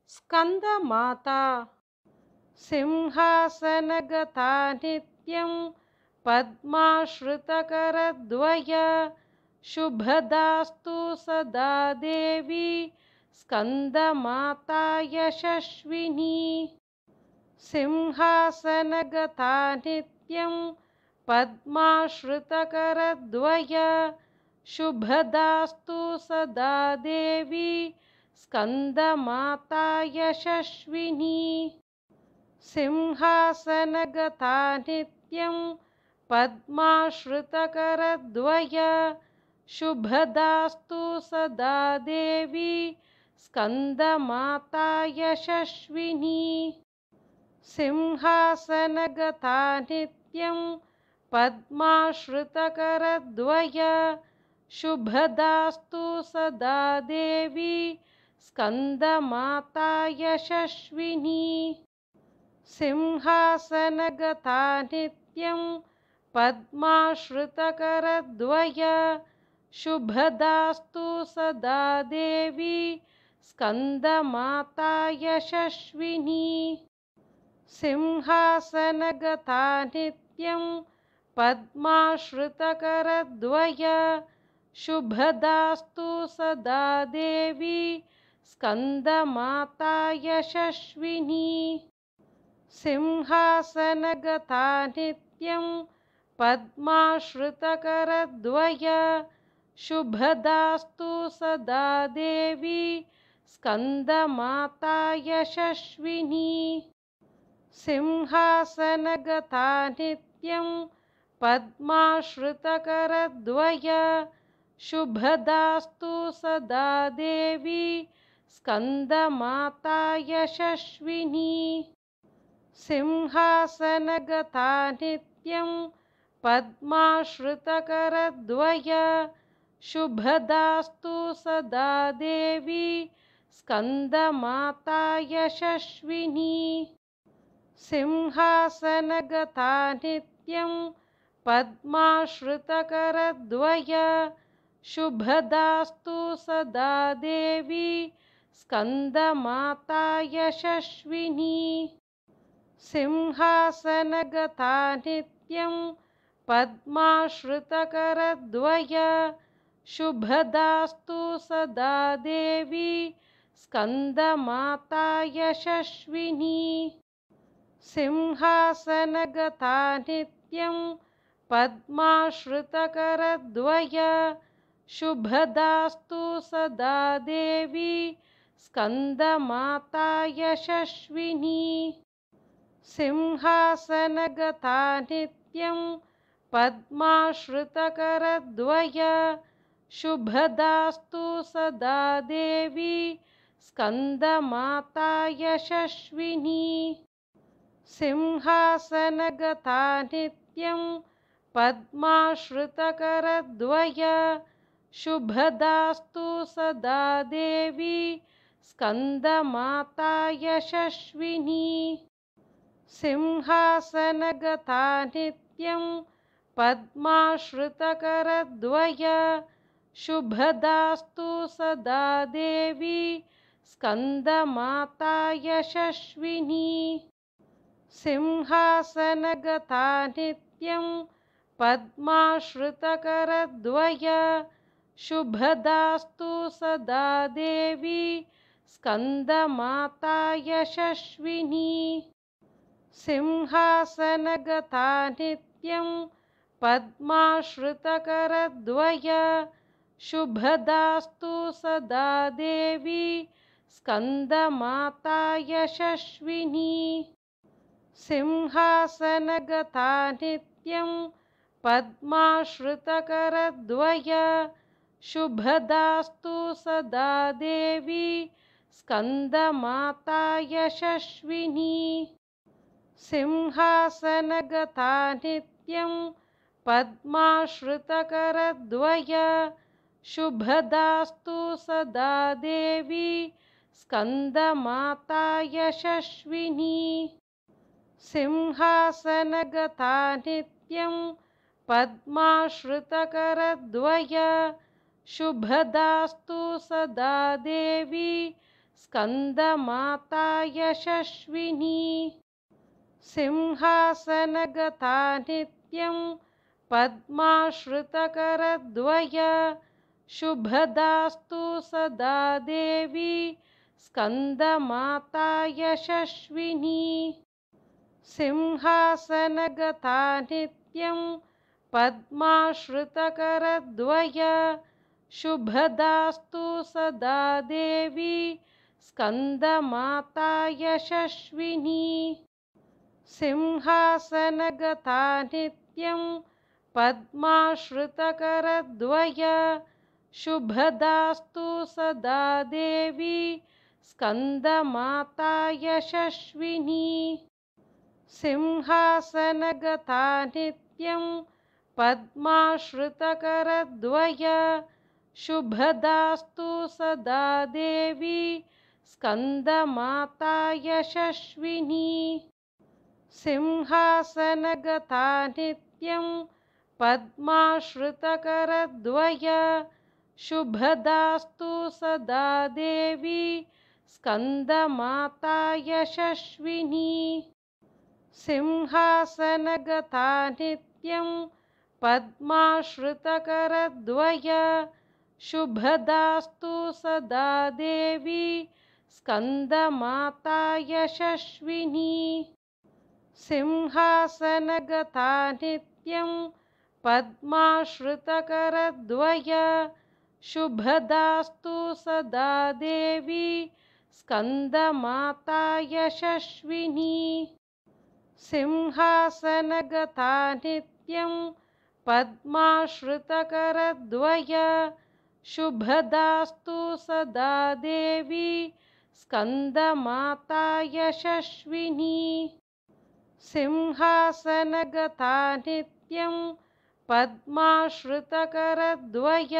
स्कन्दमाता सिंहासनगता नित्यं पद्माश्रितकरद्वय शुभदास्तु सदा देवी स्कन्दमाता यशस्विनी। सिंहासनगता नित्यं पद्माश्रितकरद्वय शुभदास्तु सदा देवी स्कन्दमाता यशस्विनी। सिंहासनगता नित्यं पद्माश्रितकरद्वय शुभदास्तु सदा देवी स्कन्दमाता यशस्विनी। सिंहासनगता नित्यं पद्माश्रितकरद्वय शुभदास्तु सदा देवी स्कन्दमाता यशस्विनी। सिंहासनगता नित्यं पद्माश्रितकरद्वय शुभदास्तु सदा देवी स्कन्दमाता यशस्विनी। सिंहासनगता नित्यं पद्माश्रितकरद्वय शुभदास्तु सदा देवी स्कन्दमाता यशस्विनी। सिंहासनगता नित्यं पद्माश्रितकरद्वय शुभदास्तु सदा देवी स्कन्दमाता यशस्विनी। सिंहासनगता नित्यं पद्माश्रितकरद्वय शुभदास्तु सदा देवी स्कन्दमाता यशस्विनी। सिंहासनगता नित्यं पद्माश्रितकरद्वय शुभदास्तु सदा देवी स्कन्दमाता यशस्विनी। सिंहासनगता नित्यं पद्माश्रितकरद्वय शुभदास्तु सदा देवी स्कन्दमाता यशस्विनी। सिंहासनगता नित्यं पद्माश्रितकरद्वय शुभदास्तु सदा देवी स्कन्दमाता यशस्विनी। सिंहासनगता नित्यं पद्माश्रितकरद्वय शुभदास्तु सदा देवी स्कन्दमाता यशस्विनी। सिंहासनगता नित्यं पद्माश्रितकरद्वय शुभदास्तु सदा देवी स्कन्दमाता यशस्विनी। सिंहासनगता नित्यं पद्माश्रितकरद्वय शुभदास्तु सदा देवी स्कन्दमाता यशस्विनी। सिंहासनगता नित्यं पद्माश्रितकरद्वय शुभदास्तु सदा देवी स्कन्दमाता यशस्विनी। सिंहासनगता नित्यं पद्माश्रितकरद्वय शुभदास्तु सदा देवी स्कन्दमाता यशस्विनी। सिंहासनगता नित्यं पद्माश्रितकरद्वय शुभदास्तु सदा देवी स्कन्दमाता यशस्विनी। सिंहासनगता नित्यं पद्माश्रितकरद्वय शुभदास्तु सदा देवी स्कन्दमाता यशस्विनी। सिंहासनगता नित्यं पद्माश्रितकरद्वय शुभदास्तु सदा देवी स्कन्दमाता यशस्विनी। सिंहासनगता नित्यं पद्माश्रितकरद्वय शुभदास्तु सदा देवी स्कन्दमाता यशस्विनी सिंहासनगता नित्यं पद्माश्रितकरद्वय शुभदास्तु सदा देवी स्कन्दमाता यशस्विनी सिंहासनगता नित्यं पद्माश्रितकरद्वय शुभदास्तु सदा देवी स्कन्दमाता यशस्विनी सिंहासनगता नित्यं पद्माश्रितकरद्वय शुभदास्तु सदा देवी स्कन्दमाता यशस्विनी सिंहासनगता नित्यं पद्माश्रितकरद्वय शुभदास्तु सदा देवी स्कन्दमाता यशस्विनी सिंहासनगता नित्यं पद्माश्रितकरद्वय शुभदास्तु सदा देवी स्कन्दमाता यशस्विनी सिंहासनगता नित्यं पद्माश्रितकरद्वय शुभदास्तु सदा देवी स्कन्दमाता यशस्विनी सिंहासनगता नित्यं पद्माश्रितकरद्वय शुभदास्तु सदा देवी स्कन्दमाता यशस्विनी सिंहासनगता नित्यं पद्माश्रितकरद्वय शुभदास्तु सदा देवी स्कन्दमाता यशस्विनी सिंहासनगता नित्यं पद्माश्रितकरद्वय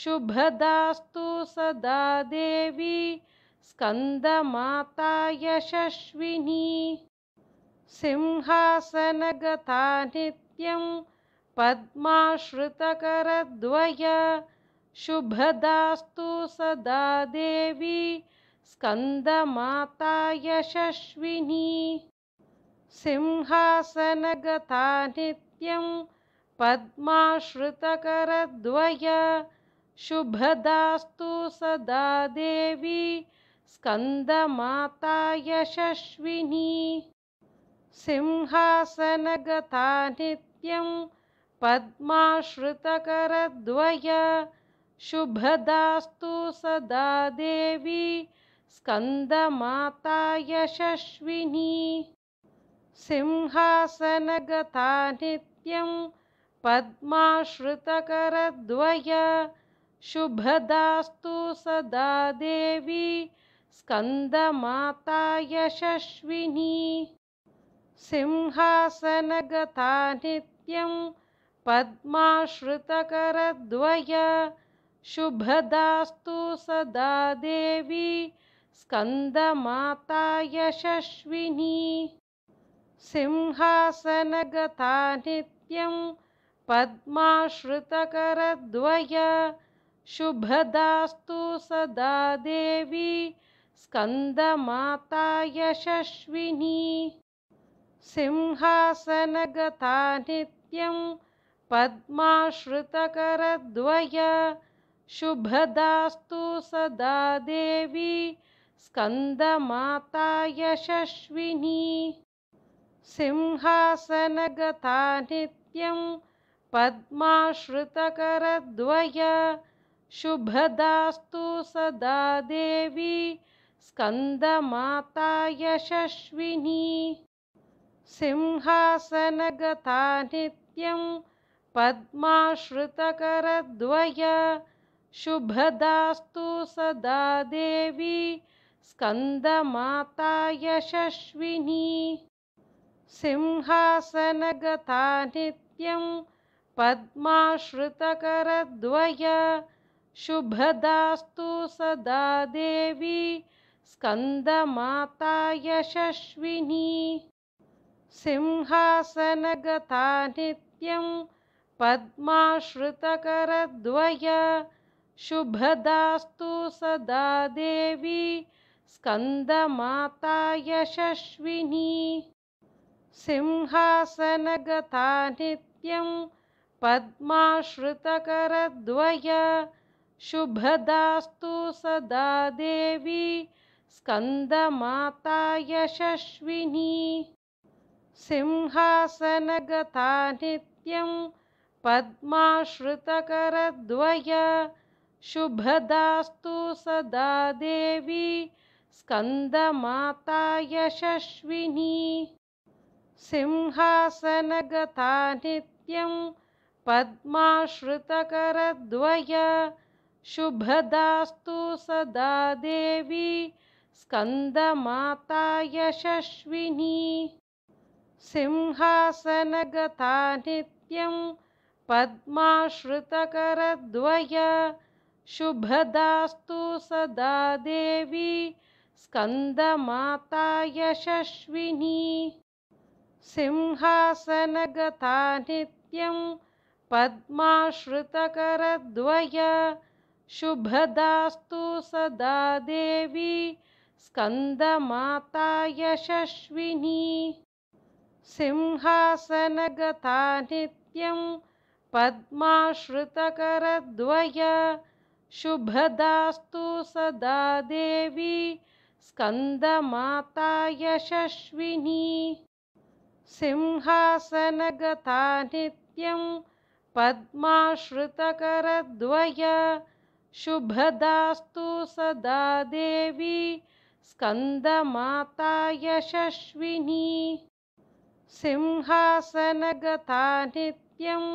शुभदास्तु सदा देवी स्कन्दमाता यशस्विनी सिंहासनगता नित्यं पद्माश्रितकरद्वय शुभदास्तु सदा देवी स्कन्दमाता यशस्विनी सिंहासनगता नित्यं पद्माश्रितकरद्वय शुभदास्तु सदा देवी स्कन्दमाता यशस्विनी सिंहासनगता नित्यं पद्माश्रितकरद्वय शुभदास्तु सदा देवी स्कन्दमाता यशस्विनी सिंहासनगता नित्यं पद्माश्रितकरद्वय शुभदास्तु सदा देवी स्कन्दमाता यशस्विनी सिंहासनगता नित्यं पद्माश्रितकरद्वय शुभदास्तु सदा देवी स्कन्दमाता यशस्विनी सिंहासनगता नित्यं पद्माश्रितकरद्वय शुभदास्तु सदा देवी स्कन्दमाता यशस्विनी सिंहासनगता नित्यं पद्माश्रितकरद्वय शुभदास्तु सदा देवी स्कन्दमाता यशस्विनी सिंहासनगता नित्यं पद्माश्रितकरद्वय शुभदास्तु सदा देवी स्कन्दमाता यशस्विनी सिंहासनगता नित्यं पद्माश्रितकरद्वय शुभदास्तु सदा देवी स्कन्दमाता यशस्विनी सिंहासनगता नित्यं पद्माश्रितकरद्वय शुभदास्तु सदा देवी स्कन्दमाता यशस्विनी सिंहासनगता नित्यं पद्माश्रितकरद्वय शुभदास्तु सदा देवी स्कन्दमाता यशस्विनी सिंहासनगता नित्यं पद्माश्रितकरद्वय शुभदास्तु सदा देवी स्कन्दमाता यशस्विनी सिंहासनगता नित्यं पद्माश्रितकरद्वय शुभदास्तु सदा देवी स्कन्दमाता यशस्विनी सिंहासनगता नित्यं पद्माश्रितकरद्वय शुभदास्तु सदा देवी स्कन्दमाता यशस्विनी सिंहासनगता नित्यं पद्माश्रितकरद्वय शुभदास्तु सदा देवी स्कन्दमाता यशस्विनी सिंहासनगता नित्यं पद्माश्रितकरद्वय शुभदास्तु सदा देवी स्कन्दमाता यशस्विनी सिंहासनगता नित्यं पद्माश्रितकरद्वय शुभदास्तु सदा देवी स्कन्दमाता यशस्विनी सिंहासनगता नित्यं पद्माश्रितकरद्वय शुभदास्तु सदा देवी स्कन्दमाता यशस्विनी सिंहासनगता नित्यं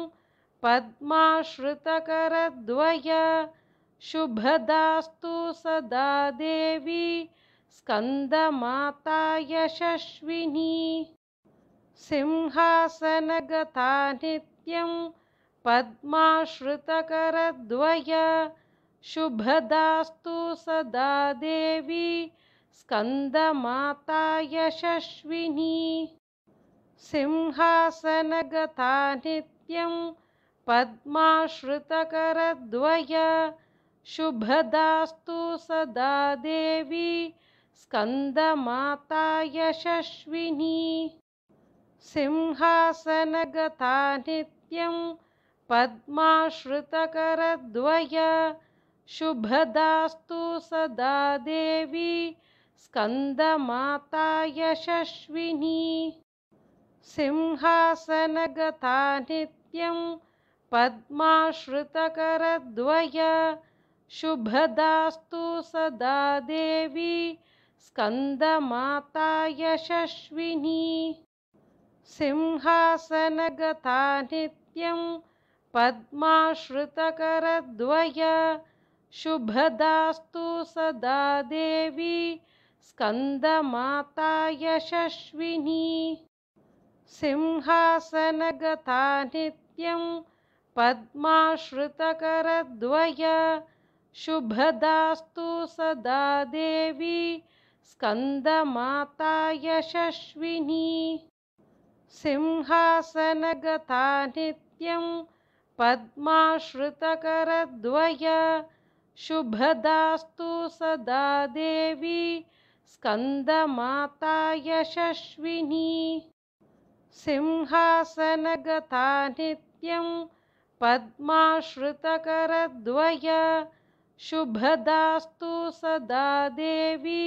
पद्माश्रितकरद्वय शुभदास्तु सदा देवी स्कन्दमाता यशस्विनी सिंहासनगता नित्यं पद्माश्रितकरद्वय शुभदास्तु सदा देवी स्कन्दमाता यशस्विनी सिंहासनगता नित्यं पद्माश्रितकरद्वय शुभदास्तु सदा देवी स्कन्दमाता यशस्विनी सिंहासनगता नित्यं पद्माश्रितकरद्वय शुभदास्तु सदा देवी स्कन्दमाता यशस्विनी सिंहासनगता नित्यं पद्माश्रितकरद्वय शुभदास्तु सदा देवी स्कन्दमाता यशस्विनी सिंहासनगता नित्यं पद्माश्रितकरद्वय शुभदास्तु सदा देवी स्कन्दमाता यशस्विनी सिंहासनगता नित्यं पद्माश्रितकरद्वय शुभदास्तु सदा देवी स्कन्दमाता यशस्विनी सिंहासनगता नित्यं पद्माश्रितकरद्वय शुभदास्तु सदा देवी स्कन्दमाता यशस्विनी सिंहासनगता नित्यं पद्माश्रितकरद्वय शुभदास्तु सदा देवी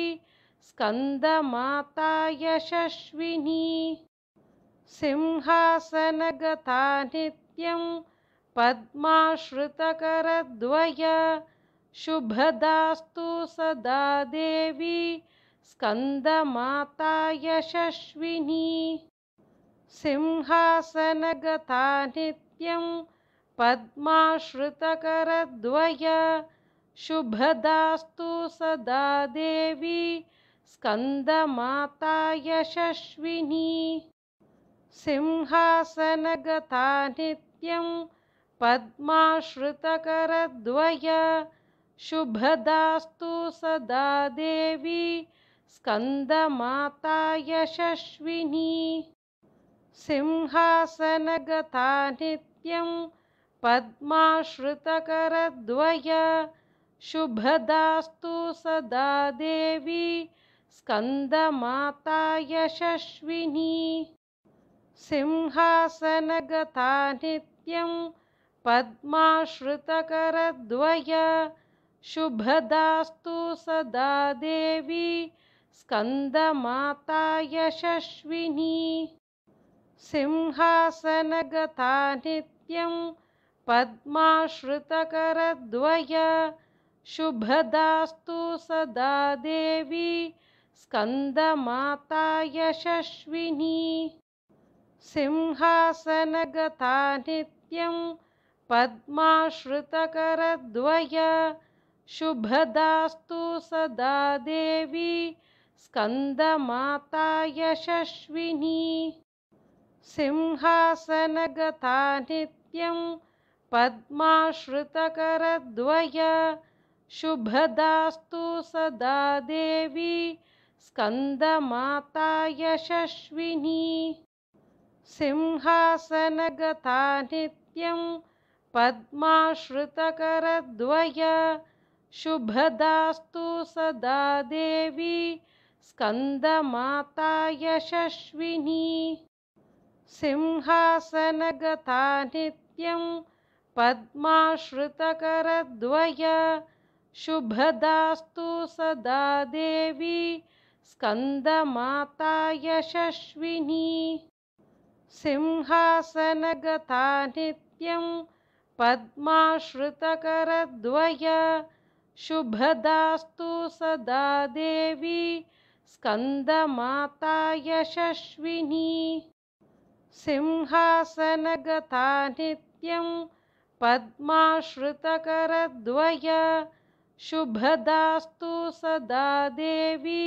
स्कन्दमाता यशस्विनी सिंहासनगता नित्यं पद्माश्रितकरद्वय शुभदास्तु सदा देवी स्कन्दमाता यशस्विनी सिंहासनगता नित्यं पद्माश्रितकरद्वय शुभदास्तु सदा देवी स्कन्दमाता यशस्विनी सिंहासनगता नित्यं पद्माश्रितकरद्वय शुभदास्तु सदा देवी स्कन्दमाता यशस्विनी सिंहासनगता नित्यं पद्माश्रितकरद्वय शुभदास्तु सदा देवी स्कन्दमाता यशस्विनी सिंहासनगता नित्यं पद्माश्रितकरद्वय शुभदास्तु सदा देवी स्कन्दमाता यशस्विनी सिंहासनगता नित्यं पद्माश्रितकरद्वय शुभदास्तु सदा देवी स्कन्दमाता यशस्विनी सिंहासनगता नित्यं पद्माश्रितकरद्वय शुभदास्तु सदा देवी स्कन्दमाता यशस्विनी सिंहासनगता नित्यं पद्माश्रितकरद्वय शुभदास्तु सदा देवी स्कन्दमाता यशस्विनी सिंहासनगता नित्यं पद्माश्रितकरद्वय शुभदास्तु सदा देवी स्कन्दमाता यशस्विनी सिंहासनगता नित्यं पद्माश्रितकरद्वय शुभदास्तु सदा देवी स्कन्दमाता यशस्विनी सिंहासनगता नित्यं पद्माश्रितकरद्वय शुभदास्तु सदा देवी स्कन्दमाता यशस्विनी सिंहासनगता नित्यं पद्माश्रितकरद्वय शुभदास्तु सदा देवी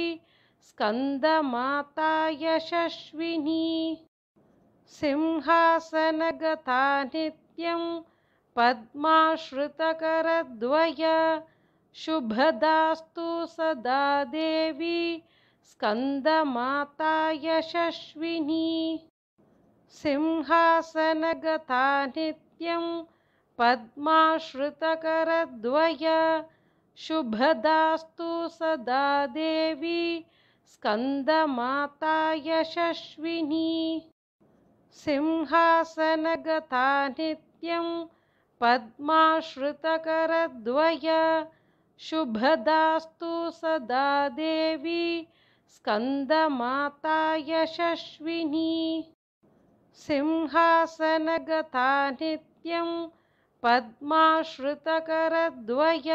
स्कन्दमाता यशस्विनी सिंहासनगता नित्यं पद्माश्रितकरद्वय शुभदास्तु सदा देवी स्कन्दमाता यशस्विनी सिंहासनगता नित्यं पद्माश्रितकरद्वय शुभदास्तु सदा देवी स्कन्दमाता यशस्विनी सिंहासनगता नित्यं पद्माश्रितकरद्वय शुभदास्तु सदा देवी स्कन्दमाता यशस्विनी सिंहासनगता नित्यं पद्माश्रितकरद्वय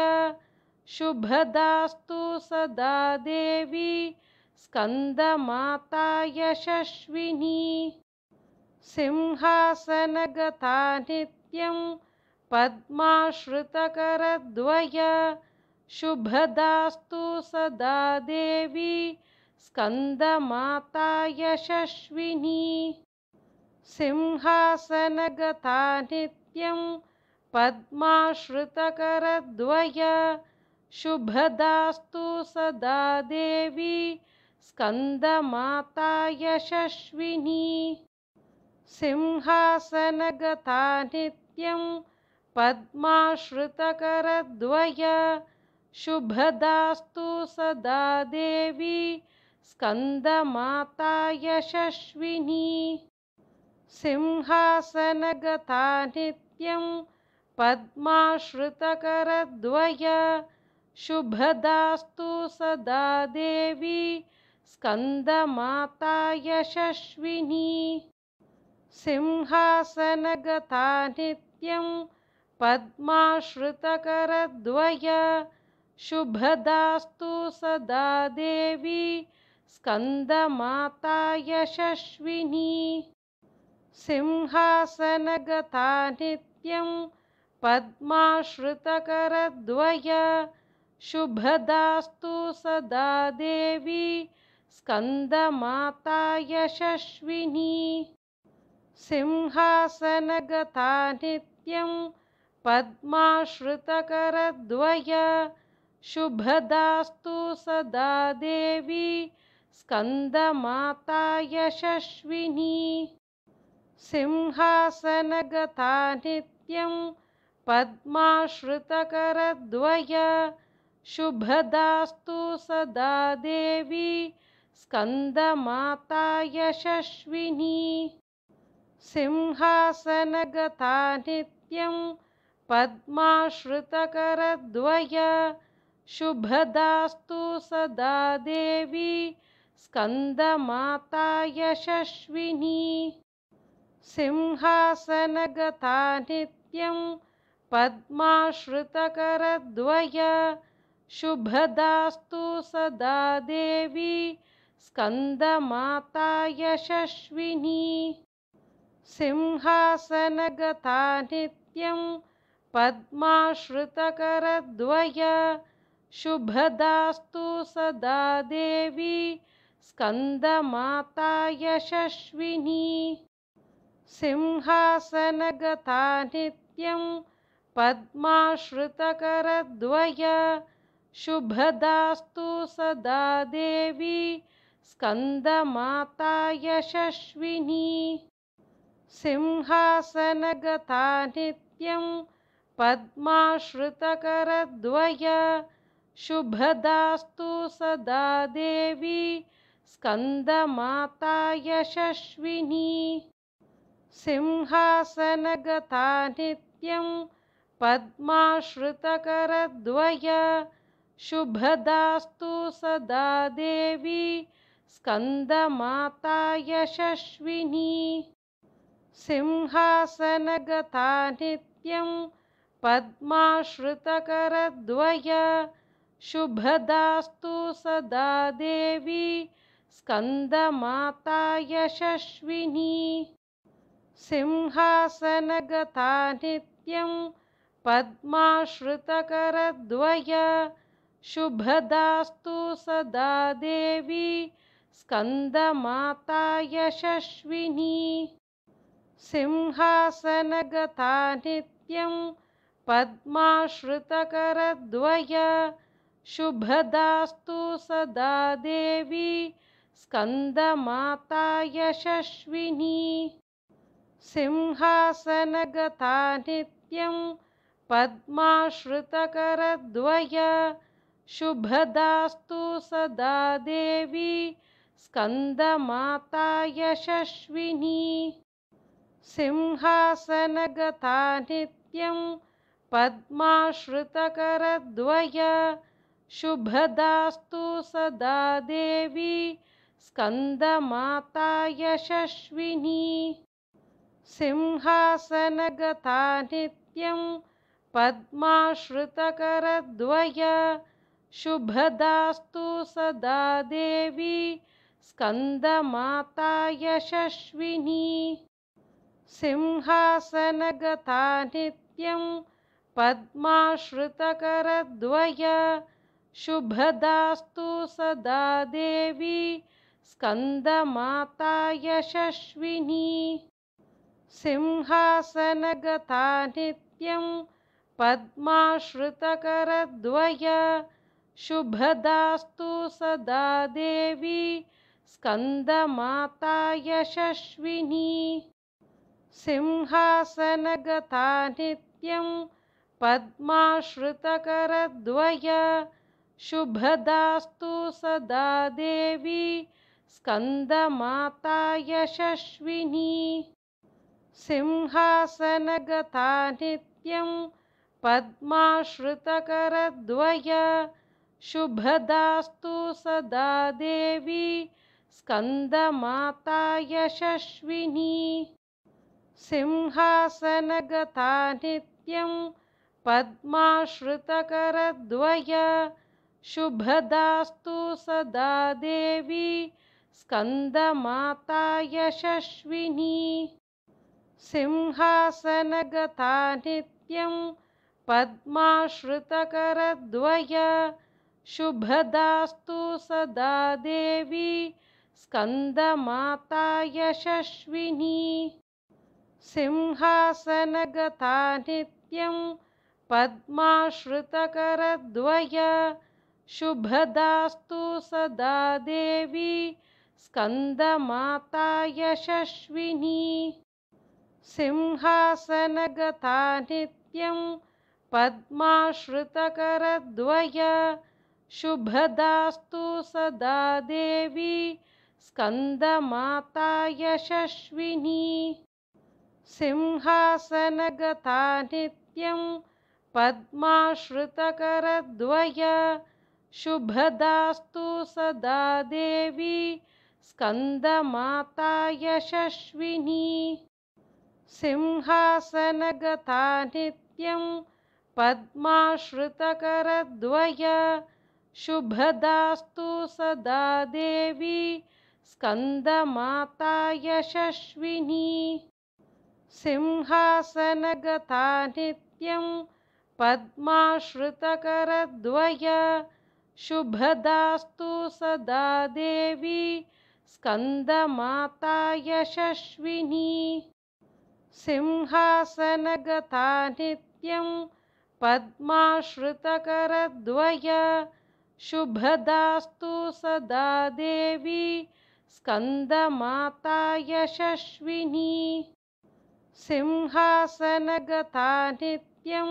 शुभदास्तु सदा देवी स्कन्दमाता यशस्विनी सिंहासनगता नित्यं पद्माश्रितकरद्वय शुभदास्तु सदा देवी स्कन्दमाता यशस्विनी सिंहासनगता नित्यं पद्माश्रितकरद्वय शुभदास्तु सदा देवी स्कन्दमाता यशस्विनी सिंहासनगता नित्यं पद्माश्रितकरद्वय शुभदास्तु सदा देवी स्कन्दमाता यशस्विनी सिंहासनगता नित्यं पद्माश्रितकरद्वय शुभदास्तु सदा देवी स्कन्दमाता यशस्विनी सिंहासनगता नित्यं पद्माश्रितकरद्वय शुभदास्तु सदा देवी स्कन्दमाता यशस्विनी सिंहासनगता नित्यं पद्माश्रितकरद्वय शुभदास्तु सदा देवी स्कन्दमाता यशस्विनी सिंहासनगता नित्यं पद्माश्रितकरद्वय शुभदास्तु सदा देवी स्कन्दमाता यशस्विनी सिंहासनगता नित्यं नित्यं पद्माश्रितकरद्वय शुभदास्तु सदा देवी स्कन्दमाता यशस्विनी सिंहासनगता नित्यं पद्माश्रितकरद्वय शुभदास्तु सदा देवी स्कन्दमाता यशस्विनी सिंहासनगता नित्यं पद्माश्रितकरद्वय शुभदास्तु सदा देवी स्कन्दमाता यशस्विनी सिंहासनगता नित्यं पद्माश्रितकरद्वय शुभदास्तु सदा देवी स्कन्दमाता यशस्विनी सिंहासनगता नित्यं पद्माश्रितकरद्वय शुभदास्तु सदा देवी स्कन्दमाता यशस्विनी सिंहासनगता नित्यं पद्माश्रितकरद्वय शुभदास्तु सदा देवी स्कन्दमाता यशस्विनी सिंहासनगता नित्यं पद्माश्रितकरद्वय शुभदास्तु सदा देवी स्कन्दमाता यशस्विनी सिंहासनगता नित्यं पद्माश्रितकरद्वय शुभदास्तु सदा देवी स्कन्दमाता यशस्विनी सिंहासनगता नित्यं पद्माश्रितकरद्वय शुभदास्तु सदा देवी स्कन्दमाता यशस्विनी सिंहासनगता नित्यं पद्माश्रितकरद्वय शुभदास्तु सदा देवी स्कन्दमाता यशस्विनी सिंहासनगता नित्यं पद्माश्रितकरद्वय शुभदास्तु सदा देवी स्कन्दमाता यशस्विनी सिंहासनगता नित्यं पद्माश्रितकरद्वय शुभदास्तु सदा देवी स्कन्दमाता यशस्विनी सिंहासनगता नित्यं पद्माश्रितकरद्वय शुभदास्तु सदा देवी स्कन्दमाता यशस्विनी सिंहासनगता नित्यं पद्माश्रितकरद्वय शुभदास्तु सदा देवी स्कन्दमाता यशस्विनी सिंहासनगता नित्यं पद्माश्रितकरद्वय शुभदास्तु सदा देवी स्कन्दमाता यशस्विनी सिंहासनगता नित्यं पद्माश्रितकरद्वय शुभदास्तु सदा देवी स्कन्दमाता यशस्विनी सिंहासनगता नित्यं पद्माश्रितकरद्वय शुभदास्तु सदा देवी स्कन्दमाता यशस्विनी सिंहासनगता नित्यं पद्माश्रितकरद्वय शुभदास्तु सदा देवी स्कन्दमाता यशस्विनी सिंहासनगता नित्यं पद्माश्रितकरद्वय शुभदास्तु सदा देवी स्कन्दमाता यशस्विनी सिंहासनगता नित्यं पद्माश्रितकरद्वय शुभदास्तु सदा देवी स्कन्दमाता यशस्विनी सिंहासनगता नित्यं पद्माश्रितकरद्वय शुभदास्तु सदा देवी स्कन्दमाता यशस्विनी सिंहासनगता नित्यं पद्माश्रितकरद्वय शुभदास्तु सदा देवी स्कन्दमाता यशस्विनी सिंहासनगता नित्यं पद्माश्रितकरद्वय शुभदास्तु सदा देवी स्कन्दमाता यशस्विनी सिंहासनगता नित्यं पद्माश्रितकरद्वय शुभदास्तु सदा देवी स्कन्दमाता यशस्विनी सिंहासनगता नित्यं पद्माश्रितकरद्वय शुभदास्तु सदा देवी स्कन्दमाता यशस्विनी सिंहासनगता नित्यं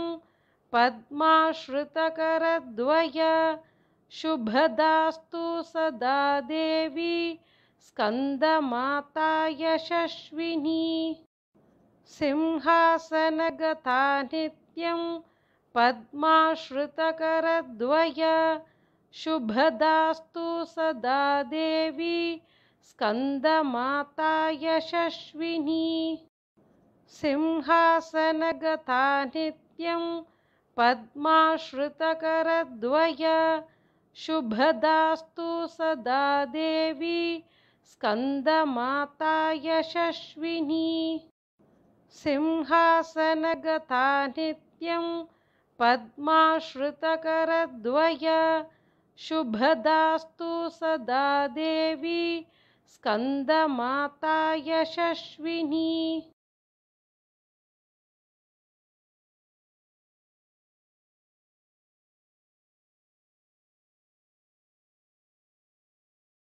पद्माश्रितकरद्वय शुभदास्तु सदा देवी स्कन्दमाता यशस्विनी सिंहासनगता नित्यं पद्माश्रितकरद्वय शुभदास्तु सदा देवी स्कन्दमाता यशस्विनी सिंहासनगता नित्यं पद्माश्रितकरद्वय शुभदास्तु सदा देवी स्कन्दमाता यशस्विनी सिंहासनगता नित्यं पद्माश्रितकरद्वय शुभदास्तु सदा देवी स्कन्दमाता यशस्विनी।